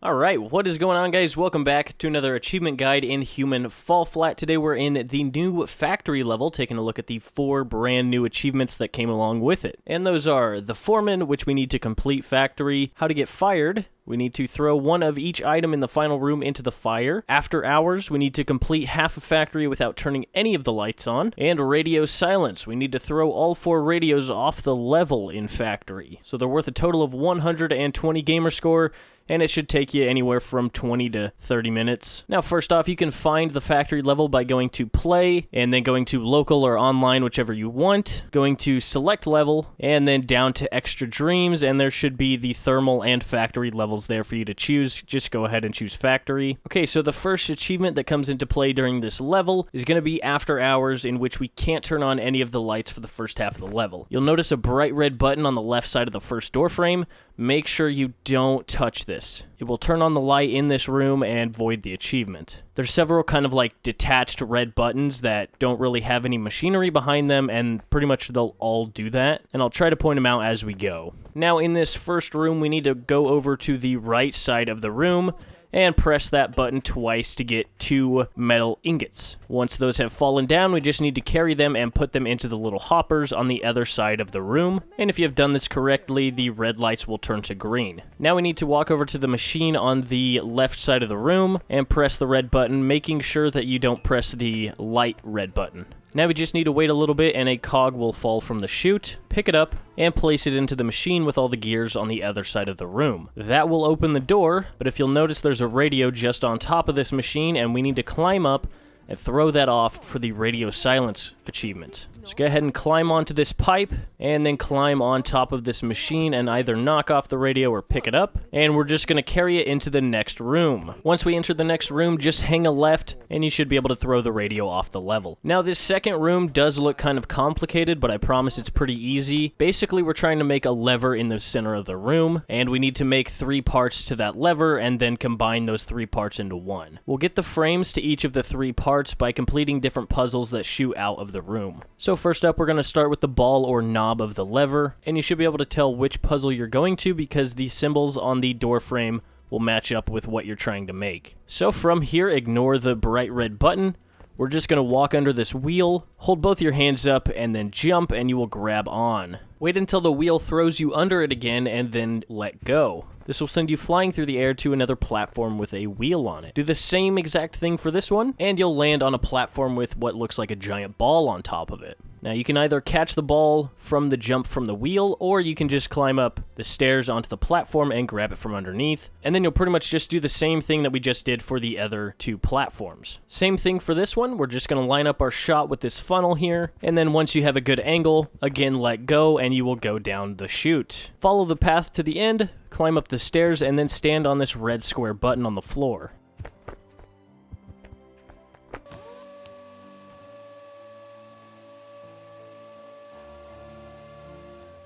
Alright, what is going on, guys? Welcome back to another achievement guide in Human Fall Flat. Today we're in the new factory level, taking a look at the 4 brand new achievements that came along with it. And those are the Foreman, which we need to complete factory, how to get fired, we need to throw one of each item in the final room into the fire. After hours, we need to complete half a factory without turning any of the lights on. And radio silence. We need to throw all 4 radios off the level in factory. So they're worth a total of 120 gamer score, and it should take you anywhere from 20 to 30 minutes. Now, first off, you can find the factory level by going to play, and then going to local or online, whichever you want, going to select level, and then down to extra dreams, and there should be the thermal and factory levels there for you to choose. Just go ahead and choose factory. Okay, so the first achievement that comes into play during this level is going to be after hours, in which we can't turn on any of the lights for the first half of the level. You'll notice a bright red button on the left side of the first door frame. Make sure you don't touch this. It will turn on the light in this room and void the achievement. There's several kind of like detached red buttons that don't really have any machinery behind them, and pretty much they'll all do that, and I'll try to point them out as we go. Now, in this first room, we need to go over to the right side of the room and press that button twice to get 2 metal ingots. Once those have fallen down, we just need to carry them and put them into the little hoppers on the other side of the room. And if you have done this correctly, the red lights will turn to green. Now we need to walk over to the machine on the left side of the room and press the red button, making sure that you don't press the light red button. Now we just need to wait a little bit and a cog will fall from the chute, pick it up, and place it into the machine with all the gears on the other side of the room. That will open the door, but if you'll notice there's a radio just on top of this machine, and we need to climb up and throw that off for the radio silence achievement. So go ahead and climb onto this pipe, and then climb on top of this machine and either knock off the radio or pick it up, and we're just going to carry it into the next room. Once we enter the next room, just hang a left, and you should be able to throw the radio off the level. Now, this second room does look kind of complicated, but I promise it's pretty easy. Basically, we're trying to make a lever in the center of the room, and we need to make 3 parts to that lever, and then combine those 3 parts into one. We'll get the frames to each of the 3 parts by completing different puzzles that shoot out of the room. So first up, we're going to start with the ball or knob of the lever, and you should be able to tell which puzzle you're going to because the symbols on the door frame will match up with what you're trying to make. So from here, ignore the bright red button. We're just going to walk under this wheel, hold both your hands up, and then jump, and you will grab on. Wait until the wheel throws you under it again, and then let go. This will send you flying through the air to another platform with a wheel on it. Do the same exact thing for this one, and you'll land on a platform with what looks like a giant ball on top of it. Now, you can either catch the ball from the jump from the wheel, or you can just climb up the stairs onto the platform and grab it from underneath, and then you'll pretty much just do the same thing that we just did for the other 2 platforms. Same thing for this one. We're just going to line up our shot with this funnel here, and then once you have a good angle, again, let go, and you will go down the chute. Follow the path to the end, climb up the stairs, and then stand on this red square button on the floor.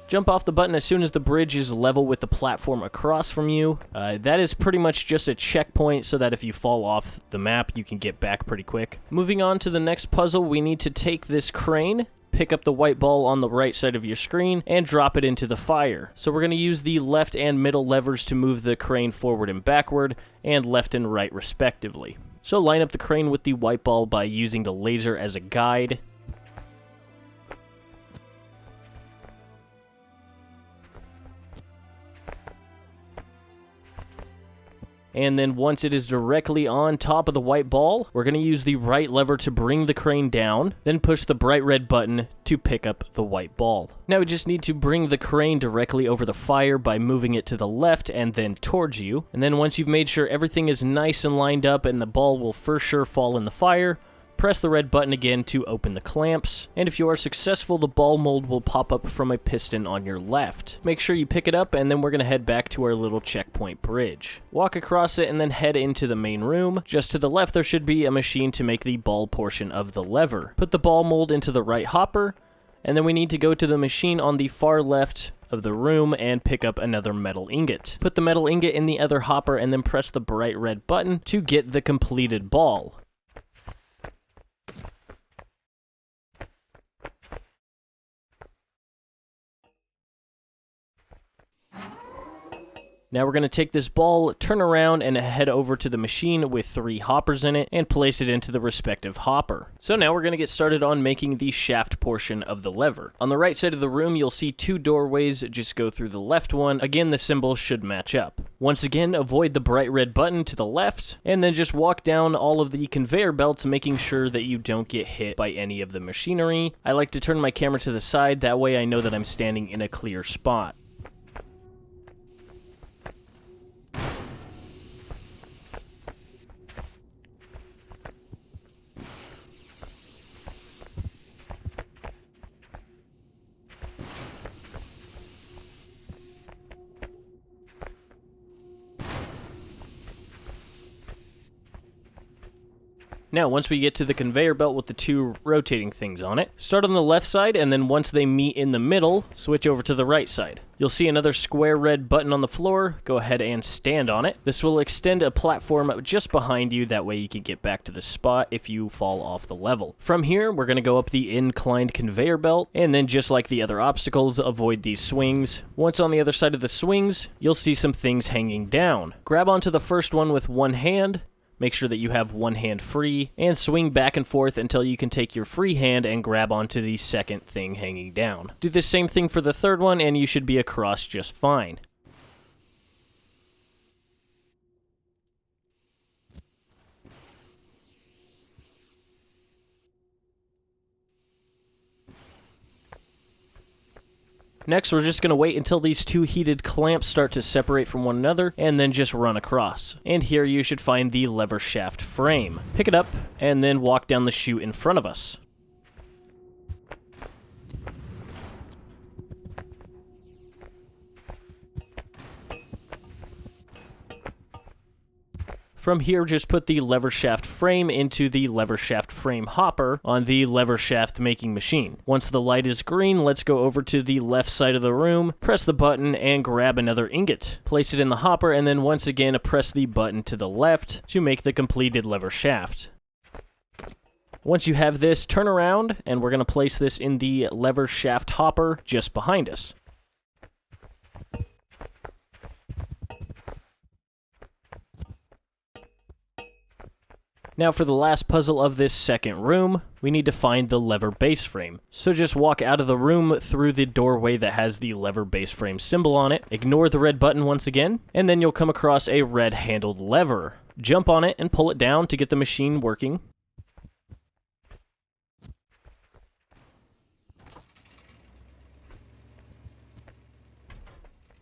Jump off the button as soon as the bridge is level with the platform across from you. That is pretty much just a checkpoint so that if you fall off the map, you can get back pretty quick. Moving on to the next puzzle, we need to take this crane, pick up the white ball on the right side of your screen, and drop it into the fire. So we're going to use the left and middle levers to move the crane forward and backward, and left and right respectively. So line up the crane with the white ball by using the laser as a guide. And then once it is directly on top of the white ball, we're going to use the right lever to bring the crane down, then push the bright red button to pick up the white ball. Now we just need to bring the crane directly over the fire by moving it to the left and then towards you. And then once you've made sure everything is nice and lined up and the ball will for sure fall in the fire, press the red button again to open the clamps, and if you are successful, the ball mold will pop up from a piston on your left. Make sure you pick it up, and then we're going to head back to our little checkpoint bridge. Walk across it and then head into the main room. Just to the left, there should be a machine to make the ball portion of the lever. Put the ball mold into the right hopper, and then we need to go to the machine on the far left of the room and pick up another metal ingot. Put the metal ingot in the other hopper and then press the bright red button to get the completed ball. Now we're going to take this ball, turn around, and head over to the machine with 3 hoppers in it and place it into the respective hopper. So now we're going to get started on making the shaft portion of the lever. On the right side of the room, you'll see 2 doorways. Just go through the left one. Again, the symbols should match up. Once again, avoid the bright red button to the left, and then just walk down all of the conveyor belts, making sure that you don't get hit by any of the machinery. I like to turn my camera to the side, that way I know that I'm standing in a clear spot. Now, once we get to the conveyor belt with the 2 rotating things on it, start on the left side, and then once they meet in the middle, switch over to the right side. You'll see another square red button on the floor. Go ahead and stand on it. This will extend a platform just behind you, that way you can get back to the spot if you fall off the level. From here, we're going to go up the inclined conveyor belt, and then just like the other obstacles, avoid these swings. Once on the other side of the swings, you'll see some things hanging down. Grab onto the first one with one hand. Make sure that you have one hand free, and swing back and forth until you can take your free hand and grab onto the second thing hanging down. Do the same thing for the third one, and you should be across just fine. Next, we're just going to wait until these 2 heated clamps start to separate from one another, and then just run across. And here you should find the lever shaft frame. Pick it up, and then walk down the chute in front of us. From here, just put the lever shaft frame into the lever shaft frame hopper on the lever shaft making machine. Once the light is green, let's go over to the left side of the room, press the button, and grab another ingot. Place it in the hopper, and then once again, press the button to the left to make the completed lever shaft. Once you have this, turn around, and we're going to place this in the lever shaft hopper just behind us. Now for the last puzzle of this second room, we need to find the lever base frame. So just walk out of the room through the doorway that has the lever base frame symbol on it, ignore the red button once again, and then you'll come across a red handled lever. Jump on it and pull it down to get the machine working.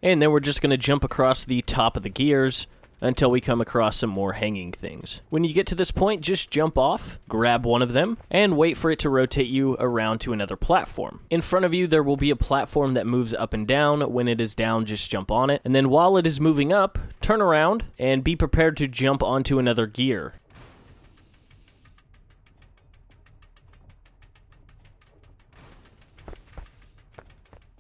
And then we're just going to jump across the top of the gears until we come across some more hanging things. When you get to this point, just jump off, grab one of them, and wait for it to rotate you around to another platform. In front of you, there will be a platform that moves up and down. When it is down, just jump on it. And then while it is moving up, turn around and be prepared to jump onto another gear.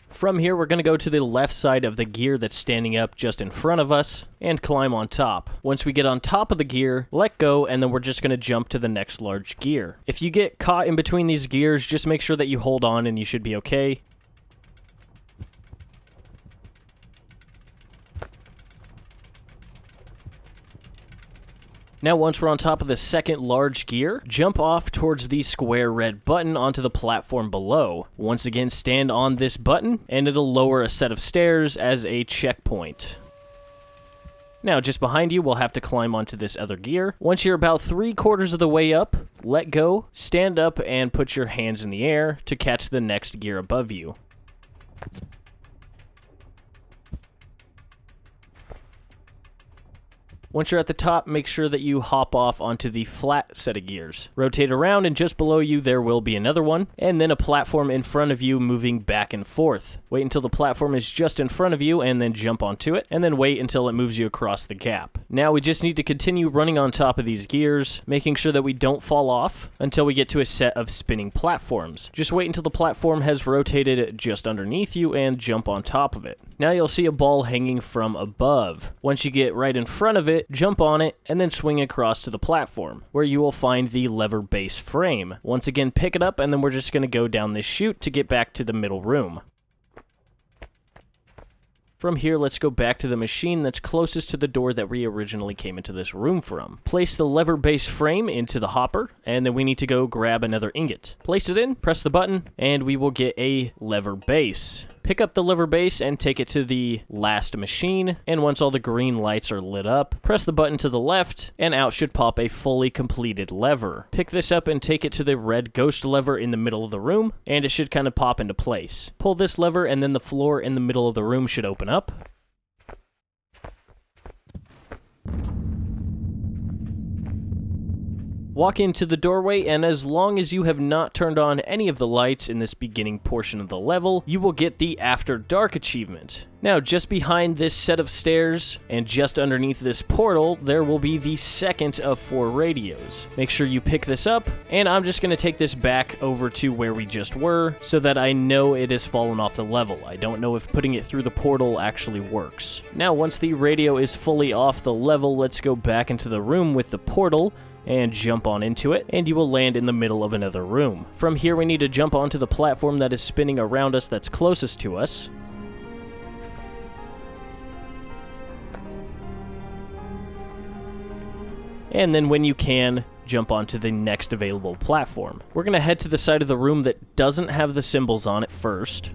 From here, we're going to go to the left side of the gear that's standing up just in front of us and climb on top. Once we get on top of the gear, let go, and then we're just going to jump to the next large gear. If you get caught in between these gears, just make sure that you hold on and you should be okay. Now once we're on top of the second large gear, jump off towards the square red button onto the platform below. Once again, stand on this button, and it'll lower a set of stairs as a checkpoint. Now, just behind you, we'll have to climb onto this other gear. Once you're about 3/4 of the way up, let go, stand up, and put your hands in the air to catch the next gear above you. Once you're at the top, make sure that you hop off onto the flat set of gears. Rotate around, and just below you there will be another one, and then a platform in front of you moving back and forth. Wait until the platform is just in front of you, and then jump onto it, and then wait until it moves you across the gap. Now we just need to continue running on top of these gears, making sure that we don't fall off until we get to a set of spinning platforms. Just wait until the platform has rotated just underneath you and jump on top of it. Now you'll see a ball hanging from above. Once you get right in front of it, jump on it, and then swing across to the platform, where you will find the lever base frame. Once again, pick it up, and then we're just going to go down this chute to get back to the middle room. From here, let's go back to the machine that's closest to the door that we originally came into this room from. Place the lever base frame into the hopper, and then we need to go grab another ingot. Place it in, press the button, and we will get a lever base. Pick up the lever base and take it to the last machine, and once all the green lights are lit up, press the button to the left, and out should pop a fully completed lever. Pick this up and take it to the red ghost lever in the middle of the room, and it should kind of pop into place. Pull this lever, and then the floor in the middle of the room should open up. Walk into the doorway, and as long as you have not turned on any of the lights in this beginning portion of the level, you will get the After Dark achievement. Now, just behind this set of stairs, and just underneath this portal, there will be the second of 4 radios. Make sure you pick this up, and I'm just going to take this back over to where we just were, so that I know it has fallen off the level. I don't know if putting it through the portal actually works. Now, once the radio is fully off the level, let's go back into the room with the portal, and jump on into it, and you will land in the middle of another room. From here, we need to jump onto the platform that is spinning around us that's closest to us. And then when you can, jump onto the next available platform. We're going to head to the side of the room that doesn't have the symbols on it first.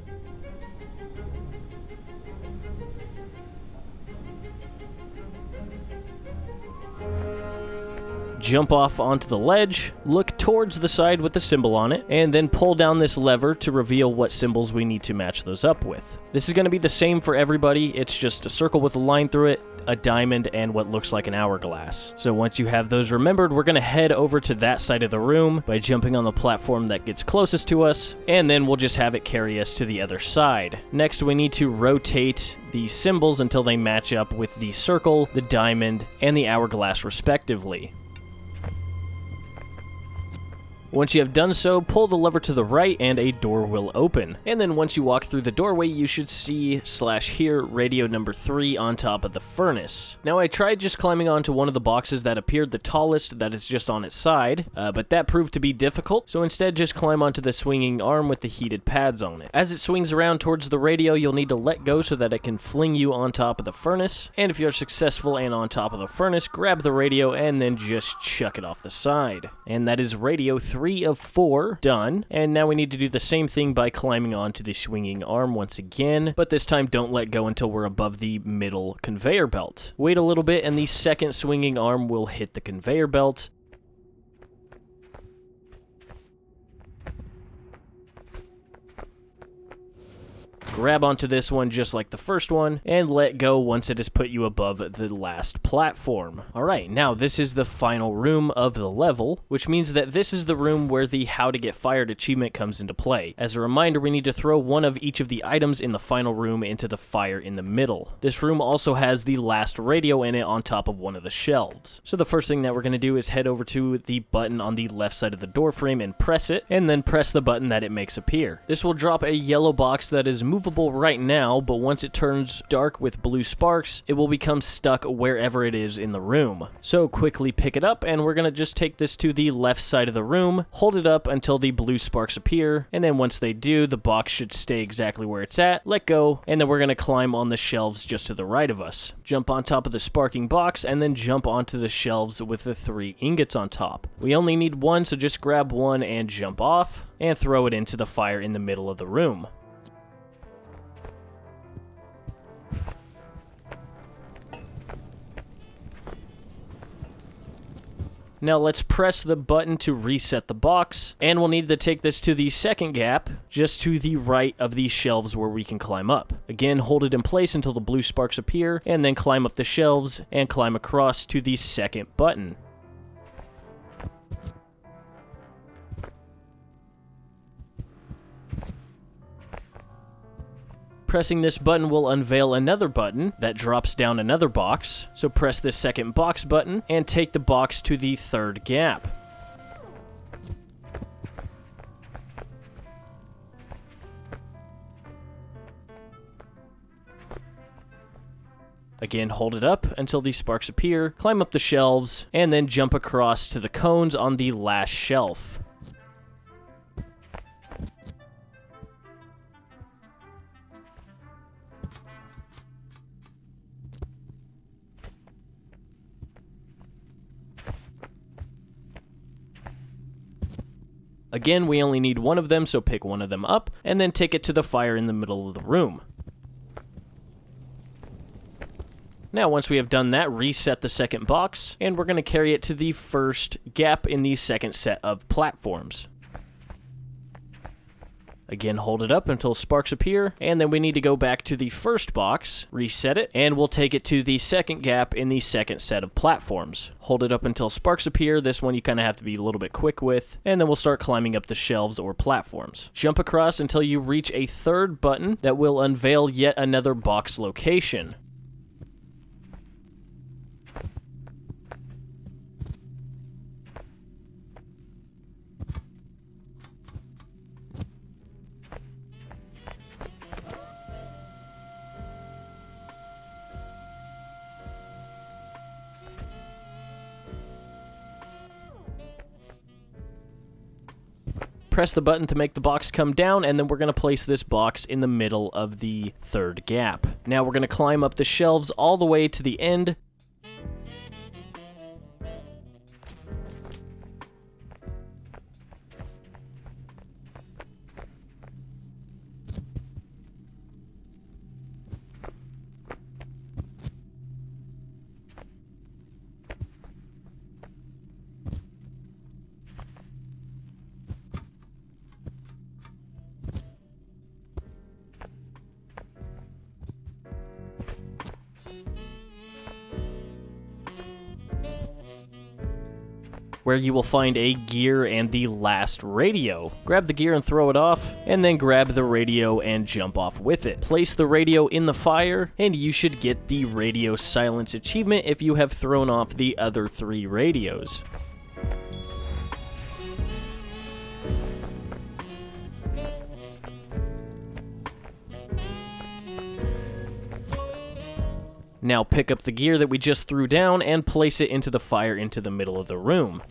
Jump off onto the ledge, look towards the side with the symbol on it, and then pull down this lever to reveal what symbols we need to match those up with. This is going to be the same for everybody. It's just a circle with a line through it, a diamond, and what looks like an hourglass. So once you have those remembered, we're going to head over to that side of the room by jumping on the platform that gets closest to us, and then we'll just have it carry us to the other side. Next, we need to rotate the symbols until they match up with the circle, the diamond, and the hourglass respectively. Once you have done so, pull the lever to the right and a door will open. And then once you walk through the doorway, you should see /hear radio number 3 on top of the furnace. Now I tried just climbing onto one of the boxes that appeared the tallest that is just on its side, but that proved to be difficult, so instead just climb onto the swinging arm with the heated pads on it. As it swings around towards the radio, you'll need to let go so that it can fling you on top of the furnace, and if you're successful and on top of the furnace, grab the radio and then just chuck it off the side. And that is radio 3 of 4 done, and now we need to do the same thing by climbing onto the swinging arm once again, but this time don't let go until we're above the middle conveyor belt. Wait a little bit and the second swinging arm will hit the conveyor belt. Grab onto this one just like the first one, and let go once it has put you above the last platform. Alright, now this is the final room of the level, which means that this is the room where the How to Get Fired achievement comes into play. As a reminder, we need to throw one of each of the items in the final room into the fire in the middle. This room also has the last radio in it on top of one of the shelves. So the first thing that we're going to do is head over to the button on the left side of the door frame and press it, and then press the button that it makes appear. This will drop a yellow box that is movable right now, but once it turns dark with blue sparks, it will become stuck wherever it is in the room. So quickly pick it up, and we're going to just take this to the left side of the room, hold it up until the blue sparks appear, and then once they do, the box should stay exactly where it's at, let go, and then we're going to climb on the shelves just to the right of us. Jump on top of the sparking box, and then jump onto the shelves with the 3 ingots on top. We only need one, so just grab one and jump off, and throw it into the fire in the middle of the room. Now let's press the button to reset the box, and we'll need to take this to the second gap, just to the right of these shelves where we can climb up. Again, hold it in place until the blue sparks appear, and then climb up the shelves, and climb across to the second button. Pressing this button will unveil another button that drops down another box, so press this second box button and take the box to the third gap. Again, hold it up until these sparks appear, climb up the shelves, and then jump across to the cones on the last shelf. Again, we only need one of them, so pick one of them up, and then take it to the fire in the middle of the room. Now, once we have done that, reset the second box, and we're going to carry it to the first gap in the second set of platforms. Again, hold it up until sparks appear, and then we need to go back to the first box, reset it, and we'll take it to the second gap in the second set of platforms. Hold it up until sparks appear. This one you kind of have to be a little bit quick with, and then we'll start climbing up the shelves or platforms. Jump across until you reach a third button that will unveil yet another box location. Press the button to make the box come down, and then we're going to place this box in the middle of the third gap. Now we're going to climb up the shelves all the way to the end. Where you will find a gear and the last radio. Grab the gear and throw it off, and then grab the radio and jump off with it. Place the radio in the fire, and you should get the radio silence achievement if you have thrown off the other 3 radios. Now pick up the gear that we just threw down and place it into the fire into the middle of the room.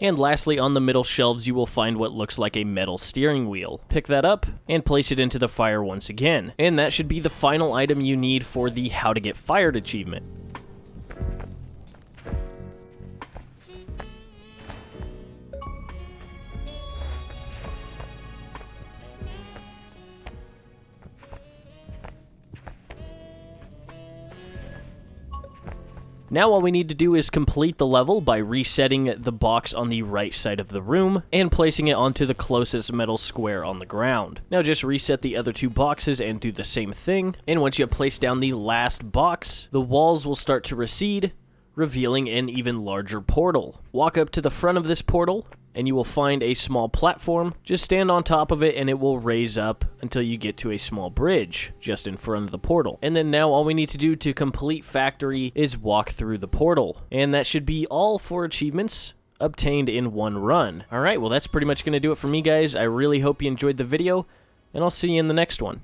And lastly, on the middle shelves, you will find what looks like a metal steering wheel. Pick that up and place it into the fire once again. And that should be the final item you need for the How to Get Fired achievement. Now all we need to do is complete the level by resetting the box on the right side of the room and placing it onto the closest metal square on the ground. Now just reset the other 2 boxes and do the same thing, and once you have placed down the last box, the walls will start to recede, revealing an even larger portal. Walk up to the front of this portal, and you will find a small platform. Just stand on top of it and it will raise up until you get to a small bridge just in front of the portal. And then now all we need to do to complete Factory is walk through the portal. And that should be all 4 achievements obtained in one run. Alright, well that's pretty much going to do it for me, guys. I really hope you enjoyed the video, and I'll see you in the next one.